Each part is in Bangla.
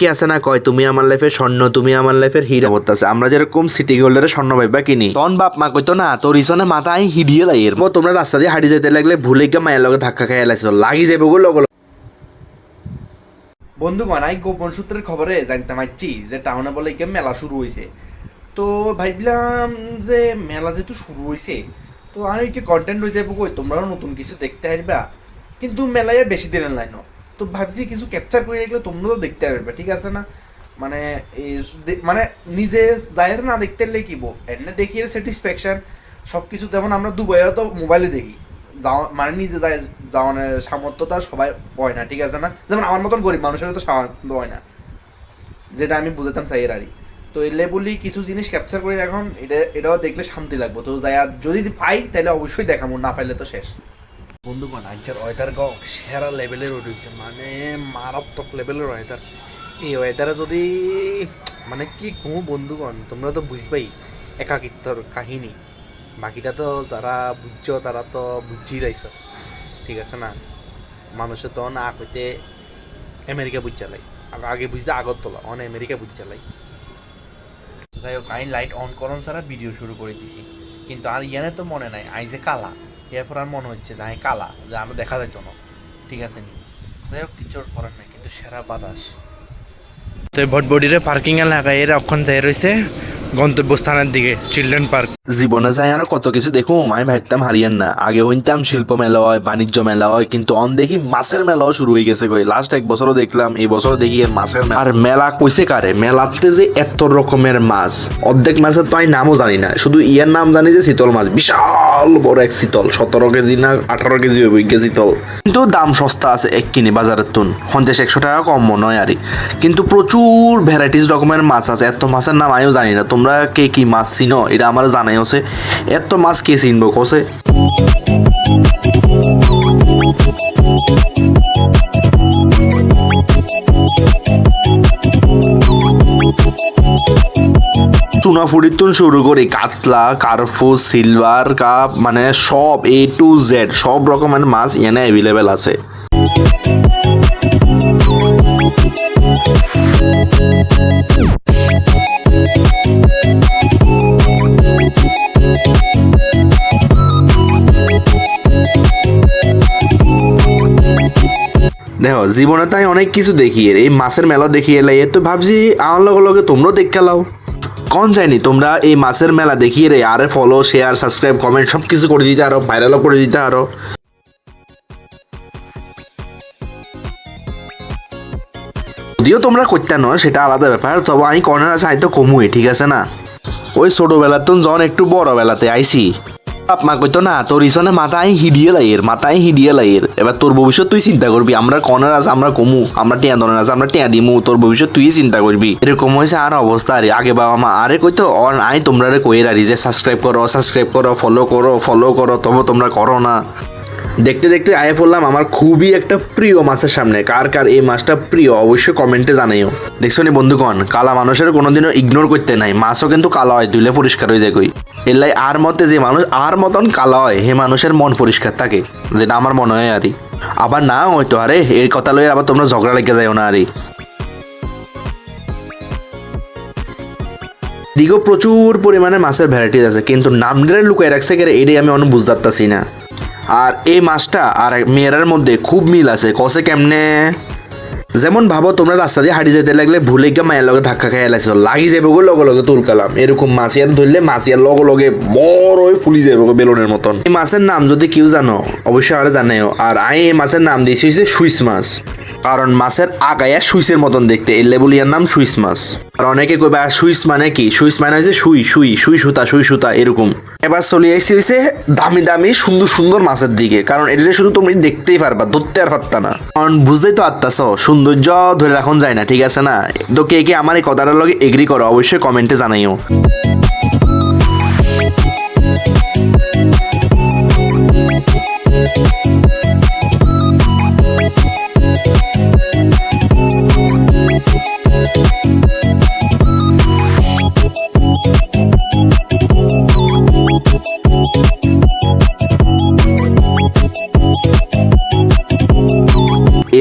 কি আছে না কয় তুমি আমার লাইফের স্বর্ণ, তুমি আমার লাইফের হীরা বলতেছে। আমরা যেরকম সিটি গোল্ডের স্বর্ণ ভাইবা কিনি, তখন বাপ মা কইতো না তোর ইসনে মাথা আই হিডিয়ে লাইয়ের তোমরা রাস্তা দিয়ে হাঁটি যেতে লাগলে ভুলে গিয়ে মায়ের লগে ধাক্কা খাইয়া লাগছিল, লাগি যাবে গো লগ। বন্ধুগণ, আই গোপন সূত্রের খবরে জানতে পারছি যে টাউনে বলে গিয়ে মেলা শুরু হয়েছে। তো ভাবলাম যে মেলা যেহেতু শুরু হয়েছে তো আমি কি কন্টেন্ট হয়ে যাবো কই, তোমরাও নতুন কিছু দেখতে পারবা। কিন্তু মেলায় বেশি দিনের লাইন, তো ভাবছি কিছু ক্যাপচার করে রাখলে তোমরাও দেখতে পারবে, ঠিক আছে না? মানে মানে নিজে যায়ের না দেখতে পারলে কি এনে দেখিয়ে স্যাটিসফ্যাকশন সব কিছু। যেমন আমরা দুবাইও তো মোবাইলে দেখি, মানে নিজে যায় যাওয়ানোর সামর্থ্যতা সবাই হয় না, ঠিক আছে না? যেমন আমার মতন গরিব মানুষের তো সামর্থ্য হয় না, যেটা আমি বুঝাতাম চাই আর তো এলে বলি কিছু জিনিস ক্যাপচার করে এখন এটাও দেখলে শান্তি লাগবো। তো যাই আর যদি পাই তাহলে অবশ্যই দেখাবো, না পাইলে তো শেষ। বন্ধুগণ, আজকের ওয়েদার গাও সেরা লেভেলের রয়েছে, মানে মারাত্মক লেভেলের ওয়েদার। এই ওয়েদারে যদি মানে কি কমু বন্ধুগণ, তোমরা তো বুঝবাই একাকিত্বর কাহিনী। বাকিটা তো যারা বুঝছো তারা তো বুঝছেই রাইছ, ঠিক আছে না? মানুষের তো না হইতে আমেরিকা বুঝ চালাই, আগে বুঝতে আগরতলা অন আমেরিকা বুঝ চালাই। যাই হোক, আমি লাইট অন করন ছাড়া ভিডিও শুরু করে দিছি, কিন্তু আর ইয়ানে তো মনে নাই আই যে কালা, এরপর আর মনে হচ্ছে যে আমি কালা, যে আমরা দেখা যাইতো না, ঠিক আছে নি? যাই হোক, কিছু করার নাই, কিন্তু সেরা বাতাস। তো ভটবডিরে পার্কিং এলাকায় এর অক্ষণ যাই রয়েছে গন্তব্যস্থানের দিকে, চিলড্রেন পার্ক। জীবনে যাই আর কত কিছু দেখো, আমি ভাবতাম হারিয়ান না। আগে হইতাম শিল্প মেলা হয়, বাণিজ্য মেলা হয়, কিন্তু অন দেখি মাছের মেলাও শুরু হয়ে গেছে। কই লাস্ট এক বছরও দেখলাম, এই বছরও দেখি মাছের মেলা। আর মেলা কইছে কারে, মেলাতে যে এত রকমের মাছ, অর্ধেক মাছের তো আমি নামও জানি না, শুধু ইয়ার নাম জানি যে চিতল মাছ, বিশাল বড় এক চিতল, 17 কেজি না 18 কেজি হবে চিতল। কিন্তু দাম সস্তা আছে, এক কিনে বাজারের তুন 50-100 টাকা কম মনে হয় আর। কিন্তু প্রচুর ভ্যারাইটিস রকমের মাছ আছে, এত মাছের নাম আমিও জানি না। তোমরা কে কি মাছ চিনো এটা আমার জানাই আছে, এত মাছ কে চিনবো কোসে? চুনা ফুড়ির তুন শুরু করি কাতলা, কার্পু, সিলভার কাপ, মানে সব A to Z সব রকমের মাছ এখানে অ্যাভেলেবেল আছে। দেখো, জীবনে তাই অনেক কিছু দেখি, এই মাছের মেলা দেখি এলাই, তো ভাবছি আমার লগে লগে তোমরাও দেখে লাও। কোন যায়নি তোমরা এই মাছের মেলা দেখিয়ে রে, আরে ফলো, শেয়ার, সাবস্ক্রাইব, কমেন্ট সব কিছু করে দিতে আরো, ভাইরালও করে দিতে আরো। যদিও তোমরা করতে নয় সেটা আলাদা ব্যাপার, তবে আমি কর্নার আছে, আমি তো কমুই, ঠিক আছে না? ওই ছোটবেলার তো জন একটু বড় বেলাতে আইসি, বাপ মা কইতো না তোর ইসনে মাথা আই হিডিয়ে লাইয়ের, মাথা আই হিডিয়ে লাইয়ের। এবার তোর ভবিষ্যৎ তুই চিন্তা করবি, আমরা কর্নার আছে আমরা কমু, আমরা টিয়া দনের আছে আমরা টিয়া দিমু, তোর ভবিষ্যৎ তুই চিন্তা করবি। এরকম হয়েছে আর অবস্থা। আরে আগে বাবা মা আরে কইতো অন আই তোমরা কইয়ে রারি যে সাবস্ক্রাইব করো, ফলো করো, তবে তোমরা করো না। দেখতে দেখতে আয়ে পড়লাম আমার খুবই একটা প্রিয় মাছের সামনে। কার কার এই মাছটা প্রিয় অবশ্যই কমেন্টে জানাইও। দেখছো নি বন্ধুগণ, কালা মানুষের কোনোদিনও ইগনোর করতে নাই, মাছও কিন্তু কালা হয়, ধুলে পরিষ্কার হয়ে যায়। কই এলাই আর মতে যে মানুষ আর মতন কালা হয় হে মানুষের মন পরিষ্কার থাকে, যেটা আমার মনে হয় আরই। আবার না হয়তো আরে এই কথা লয়ে আবার তোমরা ঝগড়া লেগে যাও না আরই। দিকেও প্রচুর পরিমাণে মাছের ভ্যারাইটিস আছে, কিন্তু নামটারে লুকায় রাখছে কে এটাই আমি অনেক বুঝতে পারতাছি না। আর এই মাছটা আর মেয়েরার মধ্যে খুব মিল আছে, কষে কেমনে? যেমন ভাবো তোমরা রাস্তা দিয়ে হাঁটি যেতে লাগলে ভুলে গিয়ে মায়ের লগে ধাক্কা খাইয়া লাগছিল, লাগি যাবে গো লগে লগে তুলকালাম। এরকম মাছিয়ার ধরলে মাছিয়ার লগে লগে বড় হয়ে ফুলি যাবে গো বেলুনের মতন। এই মাছের নাম যদি কেউ জানো অবশ্যই আরে জানাইও। আর আমি এই মাছের নাম দিয়েছি হচ্ছে সুইস মাছ, কারণ মাছের আগায়া সুইসের মতন দেখতে, এই লেবুলিয়ার নাম সুইস মাছ। আর অনেকে কইবে সুইস মানে কি, সুইস মানে হচ্ছে সুই সুতা এরকম। এবার চলে আসছি হয়েছে দামি দামি সুন্দর সুন্দর মাছের দিকে, কারণ এটা শুধু তুমি দেখতেই পারবা, ধরতে আর পারতা না, কারণ বুঝতেই তো পারতাছ সৌন্দর্য ধরে রাখন যায় না, ঠিক আছে না? তো কে কে আমার এই কথাটার লগে এগ্রি করো অবশ্যই কমেন্টে জানাইও।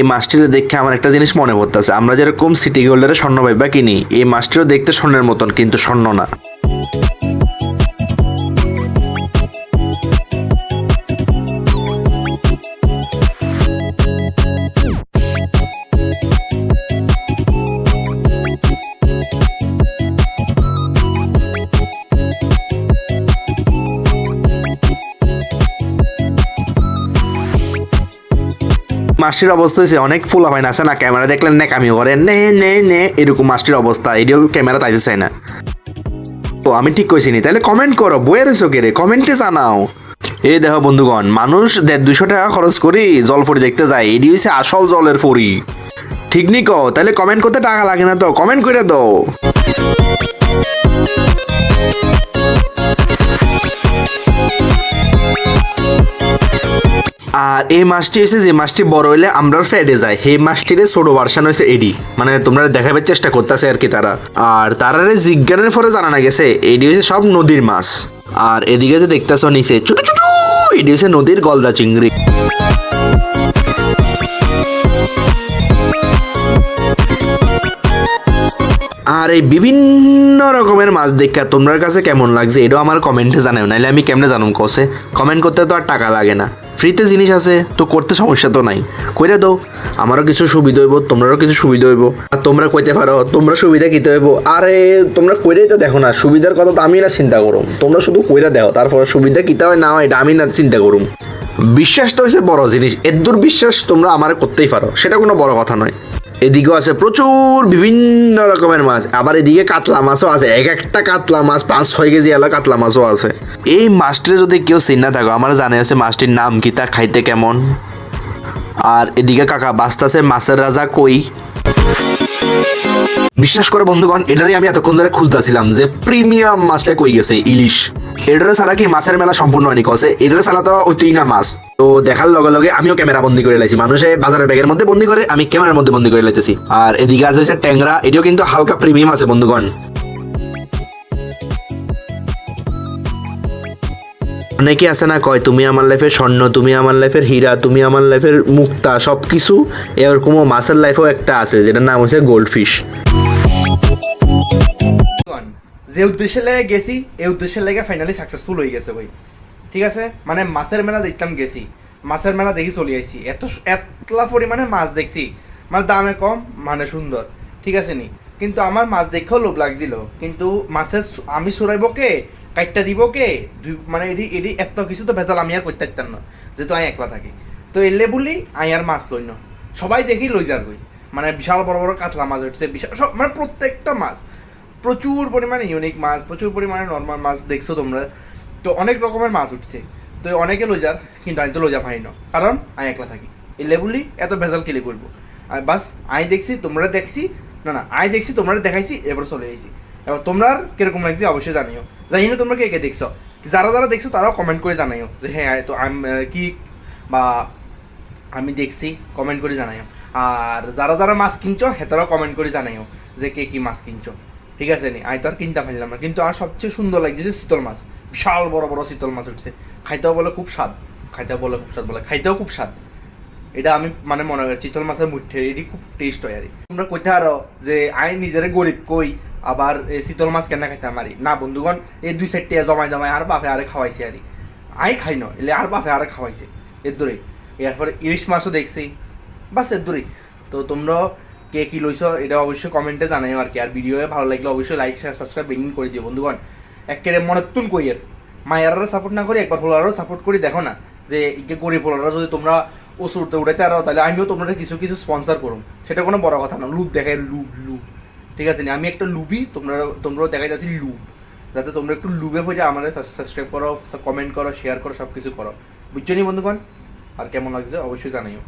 এই মাছটিরে দেখে আমার একটা জিনিস মনে পড়তেছে, আমরা যেরকম সিটি গোল্ডের স্বর্ণ পাইবা কিনি, এই মাছটিও দেখতে স্বর্ণের মতন কিন্তু স্বর্ণ না। মাছটির অবস্থা হয়েছে অনেক পোলাপাইন আছে না, ক্যামেরা দেখলেন ন্যাকামি করে নে নে নে, এরকম মাছটির অবস্থা, এটিও ক্যামেরা তাইতে চায় না। তো আমি ঠিক কইছি নি, তাহলে কমেন্ট করো, বইয়ের চোখে রে কমেন্টে জানাও। এই দেখো বন্ধুগণ, মানুষ 150-200 টাকা খরচ করি জল পরি দেখতে যায়, এটি হচ্ছে আসল জলের পরি, ঠিক নি কো? তাহলে কমেন্ট করতে টাকা লাগে না তো কমেন্ট করে দাও। আর এই মাছটি হয়েছে যে মাছটি বড় হইলে আমরা ফেডে যায়, সেই মাছটির ছোট ভার্সন হয়েছে এডি, মানে তোমরা দেখাবার চেষ্টা করতেছে আর কি তারা। আর তারারে জিজ্ঞানের পরে জানা গেছে এডি হচ্ছে সব নদীর মাছ। আর এদিকে যে দেখতেছ নিচে ছোট ছোট, এডি হচ্ছে নদীর গলদা চিংড়ি। আর এই বিভিন্ন রকমের মাছ দেখা তোমার কাছে কেমন লাগছে এটাও আমার কমেন্টে জানাও, নাইলে আমি কেমনে জানুম কসে? কমেন্ট করতে তো আর টাকা লাগে না, ফ্রিতে জিনিস আছে তো করতে সমস্যা তো নাই, কইরা দাও, আমারও কিছু সুবিধা হইব, তোমরাও কিছু সুবিধা হইব। আর তোমরা কইতে পারো তোমরা সুবিধা কিতে হইব, আরে তোমরা কইরাই তো দেখো না, সুবিধার কথা তো আমি না চিন্তা করুম, তোমরা শুধু কইরা দেখো, তারপরে সুবিধা কিতা হয় না হয় এটা আমি না চিন্তা করুম। বিশ্বাসটা হচ্ছে বড় জিনিস, এর বিশ্বাস তোমরা আমার করতেই পারো, সেটা কোনো বড় কথা নয়। এদিকেও আছে প্রচুর বিভিন্ন রকমের মাছ, আবার এদিকে কাতলা মাছও আছে, এক একটা কাতলা মাছ 5-6 কেজি এলা কাতলা মাছও আছে। এই মাছটির যদি কেউ চিন্তা থাকো আমার জানা আছে মাছটির নাম কি, তা খাইতে কেমন। আর এদিকে কাকা বাস্তাছে মাছের রাজা কই। বিশ্বাস করে বন্ধুগণ, এটারই আমি এতক্ষণ ধরে খুঁজতেছিলাম যে প্রিমিয়াম মাছটা কই গেছে, ইলিশ। এটারে ছাড়া কি মাছের মেলা সম্পূর্ণ হয়নি কসে, এটারে ছাড়া তো ওইটাই না মাছ। তো দেখার লগে লগে আমিও ক্যামেরা বন্দি করে লাইছি, মানুষে বাজারের ব্যাগের মধ্যে বন্দি করে আমি ক্যামেরার মধ্যে বন্দি করে লাইতেছি। আর এদিকে আছে হচ্ছে ট্যাংরা, এটিও কিন্তু হালকা প্রিমিয়াম আছে বন্ধুগণ। অনেকে আছে না কয় তুমি আমার লাইফের স্বর্ণ, তুমি আমার লাইফের হীরা, তুমি আমার লাইফের মুক্তা, সব কিছু এরকমও মাছের লাইফেও একটা আছে যেটার নাম হচ্ছে গোল্ডফিশ। যে উদ্দেশ্যে লেগে গেছি এই উদ্দেশ্যের লেগে ফাইনালি সাকসেসফুল হয়ে গেছে ভাই, ঠিক আছে। মানে মাছের মেলা দেখতাম গেছি, মাছের মেলা দেখি চলে আসছি, এতলা পরিমাণে মাছ দেখছি, মানে দামে কম মানে সুন্দর, ঠিক আছে নি। কিন্তু আমার মাছ দেখেও লোভ লাগছিল, কিন্তু মাছের আমি চুরাইব কে, কাইটটা দিব কে, মানে এডি এত কিছু তো ভেজাল আমি আর করতে পারতাম না, যেহেতু আমি একলা থাকি। তো এলে বলি আমি আর মাছ লই না, সবাই দেখি লই যার বই, মানে বিশাল বড় বড় কাতলা মাছ উঠছে, বিশাল সব মানে প্রত্যেকটা মাছ প্রচুর পরিমাণে ইউনিক মাছ, প্রচুর পরিমাণে নর্মাল মাছ দেখছো তোমরা, তো অনেক রকমের মাছ উঠছে। তো অনেকে লইজার, কিন্তু আমি তো লইজা পাই না, কারণ আমি একলা থাকি। এই লেবুলি এত ভেজাল কিলে করবো, আর বাস আমি দেখছি তোমরা দেখছি, না আমি দেখছি তোমরা দেখাইছি, এবার চলে আইছি। এবার তোমরা কিরকম লাগছে অবশ্যই জানিও, জানি না তোমরা কে কে দেখছো, যারা যারা দেখছো তারাও কমেন্ট করে জানাইও যে হ্যাঁ তো আমি কি বা আমি দেখছি, কমেন্ট করে জানাইও। আর যারা যারা মাছ কিনছো হেতারাও কমেন্ট করে জানাইও যে কে কি মাছ কিনছো, ঠিক আছে নি। আমি তো আর কিনতে পারলাম না, কিন্তু আমার সবচেয়ে সুন্দর লাগছে শীতল মাছ, বিশাল বড় বড় শীতল মাছ উঠছে, খাইতেও বলে খুব স্বাদ, খাইতেও খুব স্বাদ। এটা আমি মানে মনে করি চিতল মাছের মুঠে এটি খুব টেস্ট হয় আর তোমরা কইতে আরো যে আই নিজের গরিব কই আবার এই শীতল মাছ কেন খাইতে আমারি না বন্ধুগণ, এই 2 সাইডটা জমায় আর বাপে আরে খাওয়াইছে আরে আই খাই না, এলে আর বাপে আরে খাওয়াইছে এর দূরেই। এরপরে ইলিশ মাছও দেখছি, বাস এর দূরেই। তো তোমরা কে কি লইছো এটা অবশ্যই কমেন্টে জানাইও আর কি। আর ভিডিও ভালো লাগলে অবশ্যই লাইক শেয়ার সাবস্ক্রাইব বেগিং করে দিও বন্ধুগণ। একেবারে মনতুন কইয়ের মায়ারও সাপোর্ট না করি, একবার ফলোয়ারও সাপোর্ট করি, দেখো না যে গরিব ফলোয়াররা যদি তোমরা ওষুধ উঠাইতে আরো, তাহলে আমিও তোমাদের কিছু কিছু স্পন্সার করুম, সেটা কোনো বড় কথা না। লুপ দেখাই লুপ, ঠিক আছে না, আমি একটা লুবই, তোমরাও দেখাই যাচ্ছি লুপ, যাতে তোমরা একটু লুবে হয়ে আমাদের সাবস্ক্রাইব করো, কমেন্ট করো, শেয়ার করো, সব কিছু করো, বুঝছো নি বন্ধুগণ। আর কেমন লাগছে অবশ্যই জানাইও।